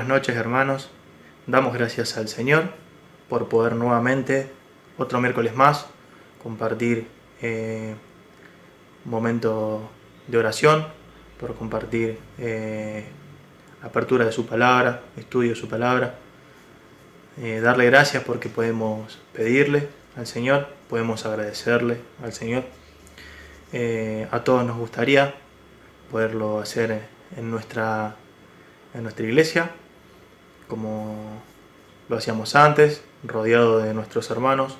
Buenas noches, hermanos. Damos gracias al Señor por poder nuevamente, otro miércoles más, compartir momento de oración, por compartir apertura de su palabra, estudio de su palabra. Darle gracias porque podemos pedirle al Señor, podemos agradecerle al Señor. A todos nos gustaría poderlo hacer en nuestra iglesia, como lo hacíamos antes, rodeado de nuestros hermanos,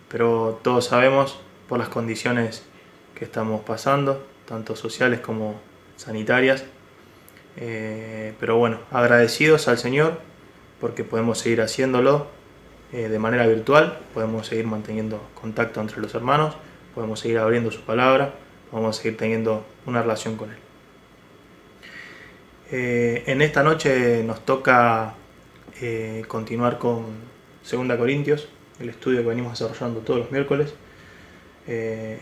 pero todos sabemos por las condiciones que estamos pasando, tanto sociales como sanitarias, pero bueno, agradecidos al Señor porque podemos seguir haciéndolo de manera virtual, podemos seguir manteniendo contacto entre los hermanos, podemos seguir abriendo su palabra, podemos seguir teniendo una relación con Él. En esta noche nos toca continuar con 2 Corintios, el estudio que venimos desarrollando todos los miércoles. En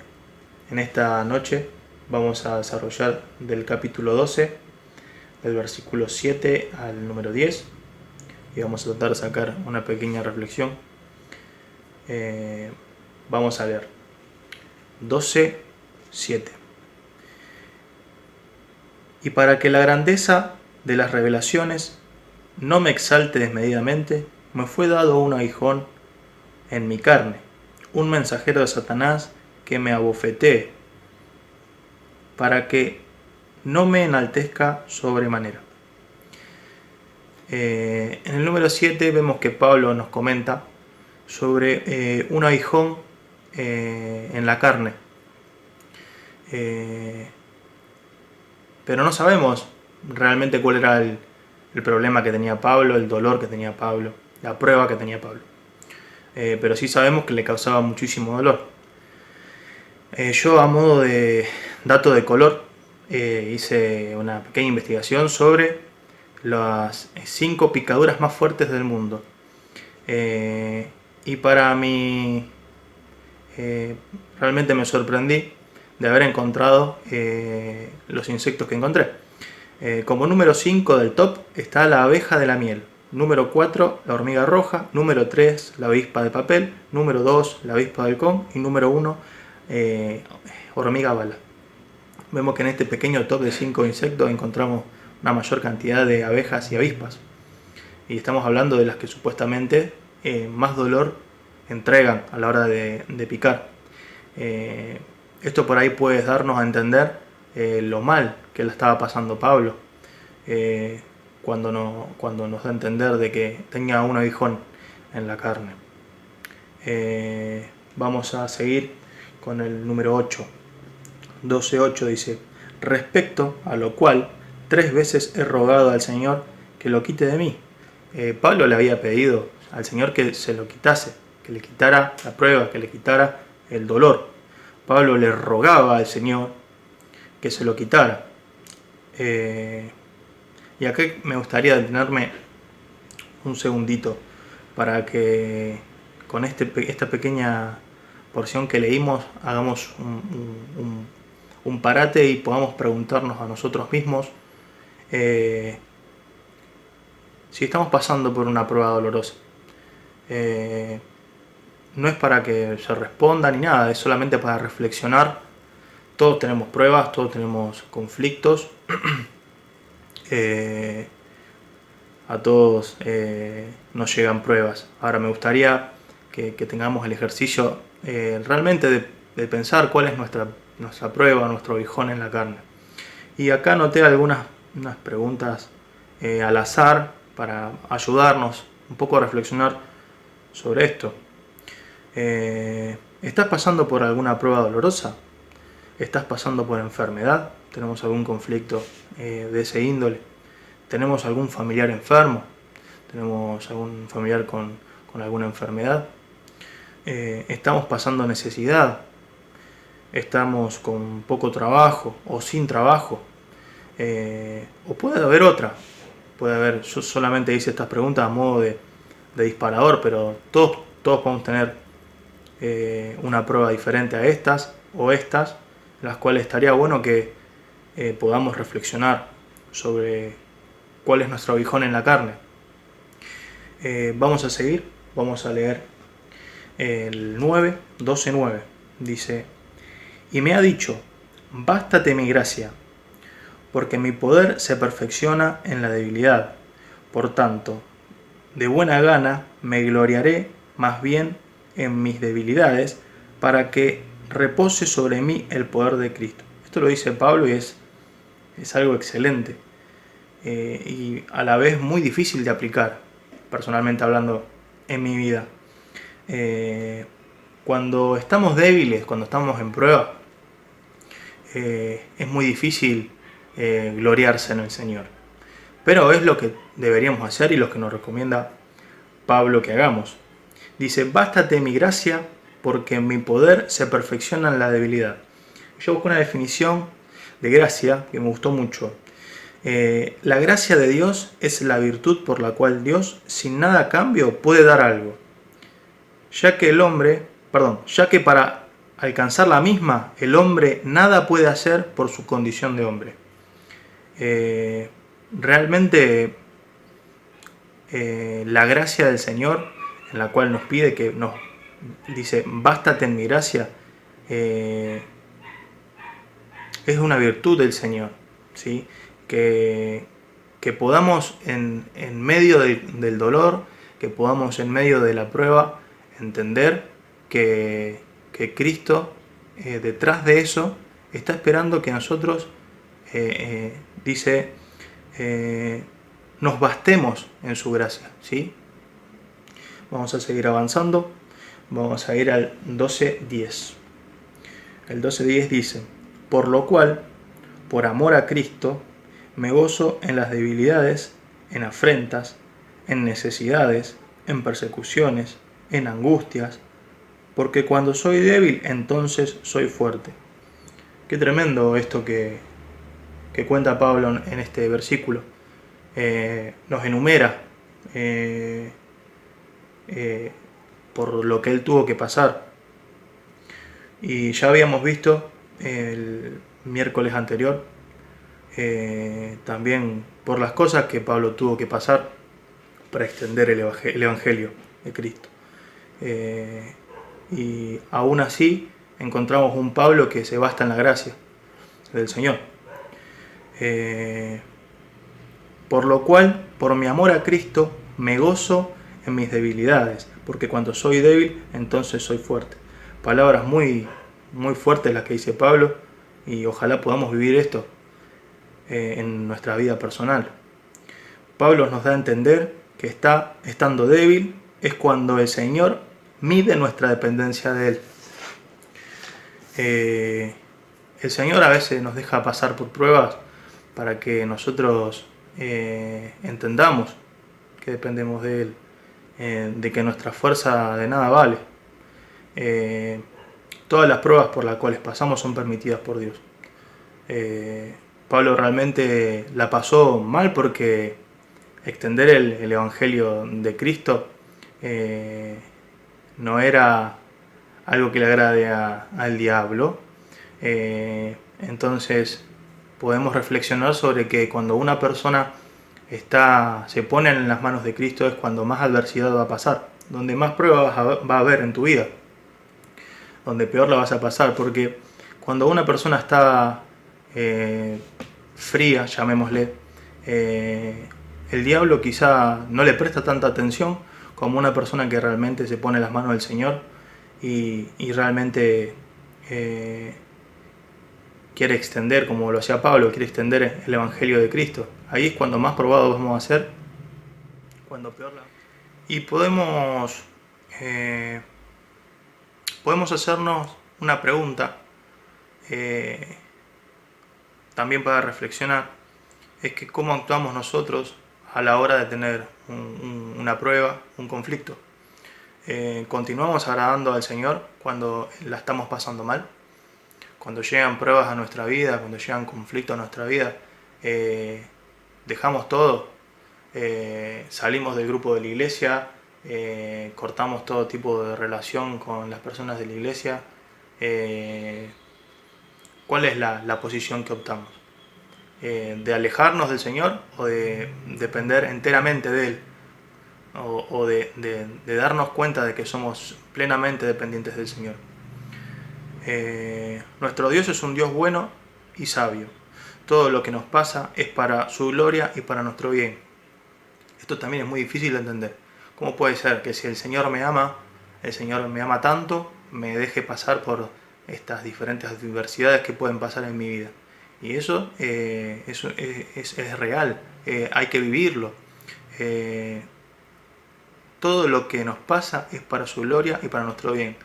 esta noche vamos a desarrollar del capítulo 12, del versículo 7 al número 10, y vamos a tratar de sacar una pequeña reflexión. Vamos a leer 12, 7. Y para que la grandeza de las revelaciones no me exalte desmedidamente, me fue dado un aguijón en mi carne, un mensajero de Satanás que me abofetee, para que no me enaltezca sobremanera. En el número 7 vemos que Pablo nos comenta sobre un aguijón en la carne. Pero no sabemos realmente cuál era el problema que tenía Pablo, el dolor que tenía Pablo, la prueba que tenía Pablo. Pero sí sabemos que le causaba muchísimo dolor. Yo, a modo de dato de color, hice una pequeña investigación sobre las 5 picaduras más fuertes del mundo. Y para mí, realmente me sorprendí de haber encontrado los insectos que encontré. Como número 5 del top está la abeja de la miel, número 4 la hormiga roja, número 3 la avispa de papel, número 2 la avispa de halcón y número 1 hormiga bala. Vemos que en este pequeño top de 5 insectos encontramos una mayor cantidad de abejas y avispas, y estamos hablando de las que supuestamente más dolor entregan a la hora de picar. Esto por ahí puede darnos a entender lo mal que le estaba pasando Pablo, cuando nos da a entender de que tenía un aguijón en la carne. Vamos a seguir con el número 8. 12.8 dice: respecto a lo cual 3 veces he rogado al Señor que lo quite de mí. Pablo le había pedido al Señor que se lo quitase, que le quitara la prueba, que le quitara el dolor. Pablo le rogaba al Señor que se lo quitara. Y acá me gustaría detenerme un segundito para que con esta pequeña porción que leímos hagamos un parate y podamos preguntarnos a nosotros mismos si estamos pasando por una prueba dolorosa. No es para que se responda ni nada, es solamente para reflexionar. Todos tenemos pruebas, todos tenemos conflictos, a todos nos llegan pruebas. Ahora me gustaría que tengamos el ejercicio realmente de pensar cuál es nuestra prueba, nuestro aguijón en la carne. Y acá anoté unas preguntas al azar para ayudarnos un poco a reflexionar sobre esto. ¿Estás pasando por alguna prueba dolorosa? ¿Estás pasando por enfermedad? ¿Tenemos algún conflicto de ese índole? ¿Tenemos algún familiar enfermo? ¿Tenemos algún familiar con alguna enfermedad? ¿Estamos pasando necesidad? ¿Estamos con poco trabajo o sin trabajo? ¿O puede haber otra? Puede haber, yo solamente hice estas preguntas a modo de disparador, pero todos podemos tener una prueba diferente a estas o estas, las cuales estaría bueno que podamos reflexionar sobre cuál es nuestro aguijón en la carne. Vamos a seguir, vamos a leer el 9, 12:9. Dice: y me ha dicho, bástate mi gracia, porque mi poder se perfecciona en la debilidad. Por tanto, de buena gana me gloriaré más bien en mis debilidades, para que repose sobre mí el poder de Cristo. Esto lo dice Pablo y es algo excelente, y a la vez muy difícil de aplicar, personalmente hablando, en mi vida. Cuando estamos débiles, cuando estamos en prueba, es muy difícil gloriarse en el Señor. Pero es lo que deberíamos hacer y lo que nos recomienda Pablo que hagamos. Dice: bástate mi gracia, porque mi poder se perfecciona en la debilidad. Yo busco una definición de gracia que me gustó mucho. La gracia de Dios es la virtud por la cual Dios, sin nada a cambio, puede dar algo. Ya que para alcanzar la misma, el hombre nada puede hacer por su condición de hombre. Realmente la gracia del Señor, en la cual nos pide que nos dice, bástate en mi gracia, es una virtud del Señor, ¿sí? Que podamos en medio del dolor, que podamos en medio de la prueba entender que Cristo, detrás de eso, está esperando que nosotros, dice, nos bastemos en su gracia, ¿sí? Vamos a seguir avanzando, vamos a ir al 12:10. El 12:10 dice: por lo cual, por amor a Cristo, me gozo en las debilidades, en afrentas, en necesidades, en persecuciones, en angustias, porque cuando soy débil, entonces soy fuerte. Qué tremendo esto que cuenta Pablo en este versículo. Nos enumera por lo que él tuvo que pasar. Y ya habíamos visto el miércoles anterior también por las cosas que Pablo tuvo que pasar para extender el Evangelio de Cristo. Y aún así encontramos un Pablo que se basta en la gracia del Señor. Por lo cual, por mi amor a Cristo, me gozo en mis debilidades, porque cuando soy débil, entonces soy fuerte. Palabras muy, muy fuertes las que dice Pablo, y ojalá podamos vivir esto en nuestra vida personal. Pablo nos da a entender que estando débil es cuando el Señor mide nuestra dependencia de Él. El Señor a veces nos deja pasar por pruebas para que nosotros entendamos que dependemos de Él, de que nuestra fuerza de nada vale. Todas las pruebas por las cuales pasamos son permitidas por Dios. Pablo realmente la pasó mal porque extender el Evangelio de Cristo no era algo que le agrade al diablo. Entonces podemos reflexionar sobre que cuando una persona se pone en las manos de Cristo es cuando más adversidad va a pasar, donde más pruebas va a haber en tu vida, donde peor la vas a pasar, porque cuando una persona está fría, llamémosle, el diablo quizá no le presta tanta atención como una persona que realmente se pone en las manos del Señor y realmente quiere extender, como lo hacía Pablo, quiere extender el Evangelio de Cristo. Ahí es cuando más probados vamos a ser, cuando peor la... Y podemos hacernos una pregunta también para reflexionar, es que cómo actuamos nosotros a la hora de tener una prueba, un conflicto. ¿Continuamos agradando al Señor cuando la estamos pasando mal? Cuando llegan pruebas a nuestra vida, cuando llegan conflictos a nuestra vida, dejamos todo, salimos del grupo de la iglesia, cortamos todo tipo de relación con las personas de la iglesia. ¿Cuál es la posición que optamos? de alejarnos del Señor o de depender enteramente de Él, o de darnos cuenta de que somos plenamente dependientes del Señor. Nuestro Dios es un Dios bueno y sabio. Todo lo que nos pasa es para su gloria y para nuestro bien. Esto también es muy difícil de entender. ¿Cómo puede ser que si el Señor me ama tanto, me deje pasar por estas diferentes adversidades que pueden pasar en mi vida? Y eso es real, hay que vivirlo. Todo lo que nos pasa es para su gloria y para nuestro bien.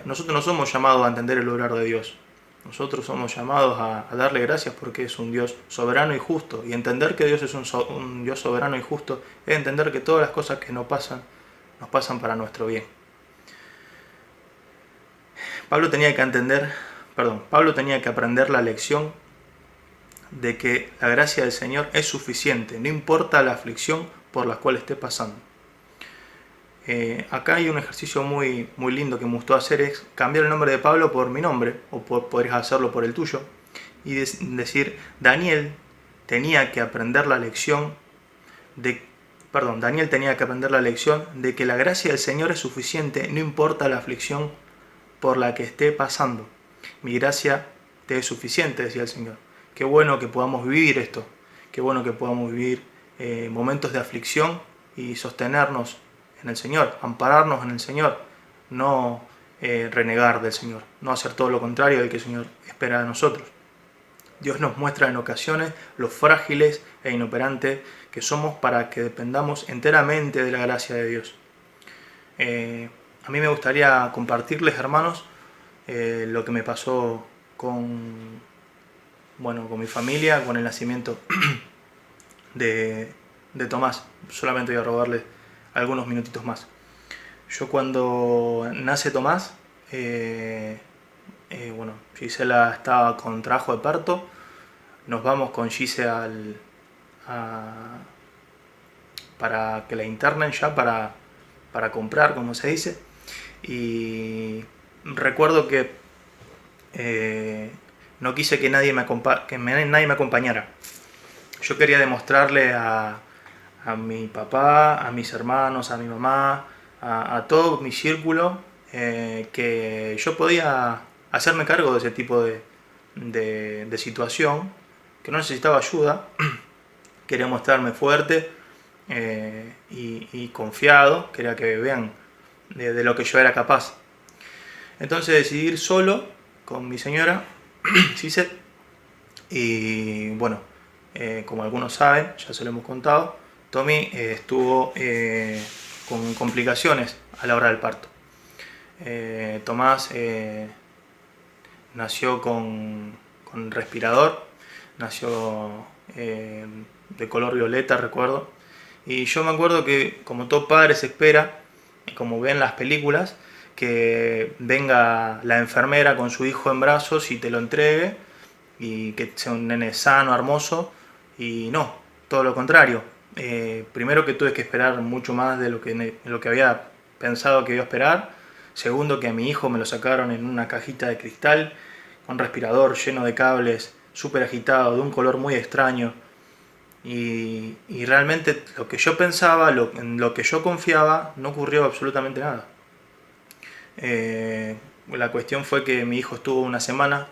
Nosotros no somos llamados a entender el obrar de Dios. Nosotros somos llamados a darle gracias porque es un Dios soberano y justo. Y entender que Dios es un Dios soberano y justo es entender que todas las cosas que nos pasan para nuestro bien. Pablo tenía que aprender la lección de que la gracia del Señor es suficiente, no importa la aflicción por la cual esté pasando. Acá hay un ejercicio muy lindo que me gustó hacer, es cambiar el nombre de Pablo por mi nombre, o podrías hacerlo por el tuyo, y decir, Daniel tenía que aprender la lección de que la gracia del Señor es suficiente, no importa la aflicción por la que esté pasando. Mi gracia te es suficiente, decía el Señor. Qué bueno que podamos vivir esto, qué bueno que podamos vivir momentos de aflicción y sostenernos en el Señor, ampararnos en el Señor, no renegar del Señor, no hacer todo lo contrario del que el Señor espera de nosotros. Dios nos muestra en ocasiones lo frágiles e inoperantes que somos para que dependamos enteramente de la gracia de Dios. A mí me gustaría compartirles, hermanos, lo que me pasó con mi familia, con el nacimiento de Tomás. Solamente voy a robarles algunos minutitos más. Yo cuando nace Tomás, Gisela estaba con trabajo de parto, nos vamos con Gise para que la internen ya, para comprar, como se dice, y recuerdo que no quise que nadie me acompañara. Yo quería demostrarle a mi papá, a mis hermanos, a mi mamá, a todo mi círculo, que yo podía hacerme cargo de ese tipo de situación, que no necesitaba ayuda. Quería mostrarme fuerte y confiado, quería que vean de lo que yo era capaz. Entonces decidí ir solo con mi señora, Giselle, y bueno, como algunos saben, ya se lo hemos contado, Tommy estuvo con complicaciones a la hora del parto. Tomás nació con respirador, nació de color violeta, recuerdo. Y yo me acuerdo que, como todo padre se espera, como ven las películas, que venga la enfermera con su hijo en brazos y te lo entregue, y que sea un nene sano, hermoso, y no, todo lo contrario. Primero, que tuve que esperar mucho más de lo que había pensado que iba a esperar. Segundo, que a mi hijo me lo sacaron en una cajita de cristal, con respirador lleno de cables, súper agitado, de un color muy extraño. Y realmente lo que yo pensaba, en lo que yo confiaba, no ocurrió absolutamente nada. La cuestión fue que mi hijo estuvo una semana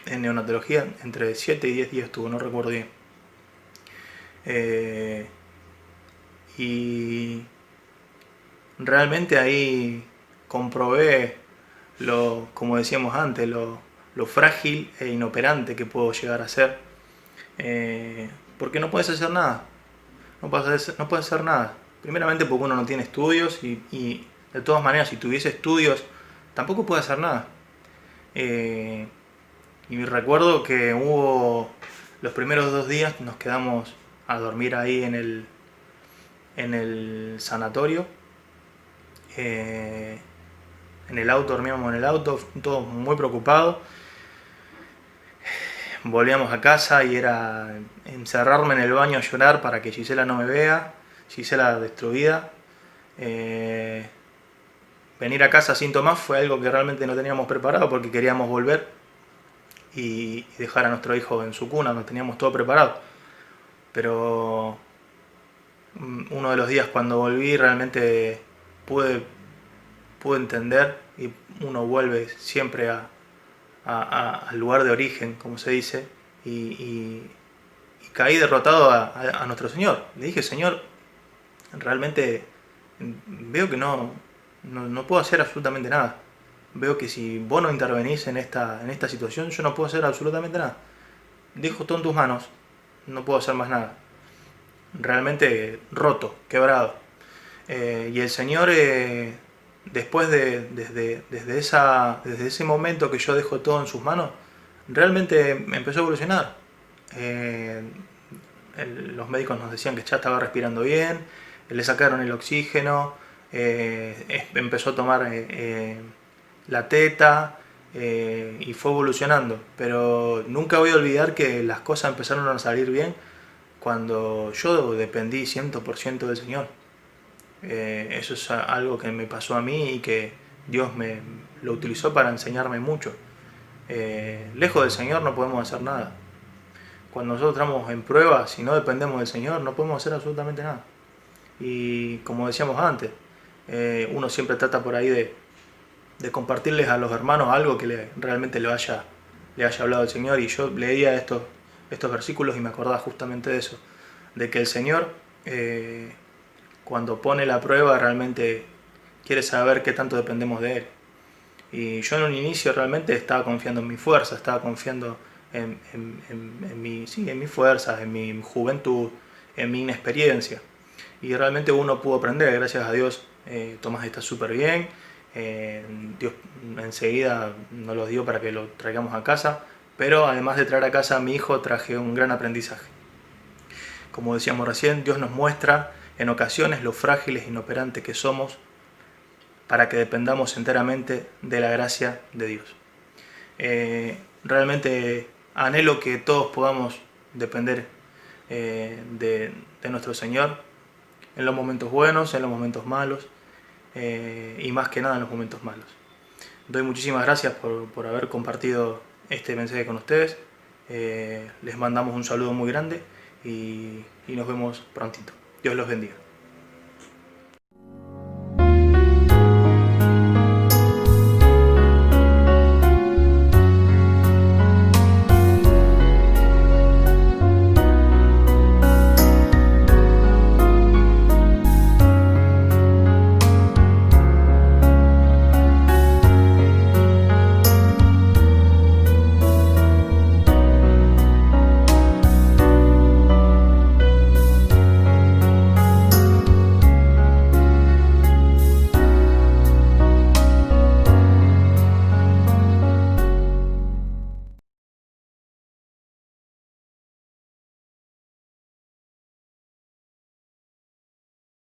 en neonatología, entre 7 y 10 días estuvo, no recuerdo bien. Y realmente ahí comprobé, como decíamos antes, lo frágil e inoperante que puedo llegar a ser. Porque no puedes hacer nada. No puedes hacer nada. Primeramente porque uno no tiene estudios y de todas maneras, si tuviese estudios, tampoco puede hacer nada. Y recuerdo que los primeros 2 días nos quedamos a dormir ahí en el sanatorio. En el auto, dormíamos en el auto, todos muy preocupados. Volvíamos a casa y era encerrarme en el baño a llorar para que Gisela no me vea. Gisela destruida. Venir a casa sin Tomás fue algo que realmente no teníamos preparado porque queríamos volver y dejar a nuestro hijo en su cuna, no teníamos todo preparado. Pero uno de los días cuando volví realmente pude, pude entender, y uno vuelve siempre al lugar de origen, como se dice, y caí derrotado a nuestro Señor. Le dije, Señor, realmente veo que no puedo hacer absolutamente nada. Veo que si vos no intervenís en esta situación, yo no puedo hacer absolutamente nada. Dejo todo en tus manos, no puedo hacer más nada. Realmente roto, quebrado. Y el Señor, desde ese momento que yo dejo todo en sus manos, realmente empezó a evolucionar. Eh, los médicos nos decían que ya estaba respirando bien, le sacaron el oxígeno, empezó a tomar la teta, y fue evolucionando. Pero nunca voy a olvidar que las cosas empezaron a salir bien cuando yo dependí 100% del Señor. Eso es algo que me pasó a mí y que Dios me lo utilizó para enseñarme mucho. Lejos del Señor no podemos hacer nada. Cuando nosotros estamos en prueba, si no dependemos del Señor, no podemos hacer absolutamente nada. Y como decíamos antes, uno siempre trata por ahí de compartirles a los hermanos algo que realmente le haya hablado el Señor. Y yo leía estos versículos y me acordaba justamente de eso, de que el Señor, cuando pone la prueba, realmente quiere saber qué tanto dependemos de Él. Y yo en un inicio realmente estaba confiando en mi fuerza, estaba confiando sí, en mis fuerzas, en mi juventud, en mi inexperiencia. Y realmente uno pudo aprender, gracias a Dios. Tomás está súper bien. Dios enseguida nos lo dio para que lo traigamos a casa. Pero además de traer a casa a mi hijo, traje un gran aprendizaje. Como decíamos recién, Dios nos muestra en ocasiones lo frágiles e inoperantes que somos para que dependamos enteramente de la gracia de Dios. Realmente anhelo que todos podamos depender de nuestro Señor en los momentos buenos, en los momentos malos, y más que nada en los momentos malos. Doy muchísimas gracias por haber compartido este mensaje con ustedes. Les mandamos un saludo muy grande y nos vemos prontito. Dios los bendiga.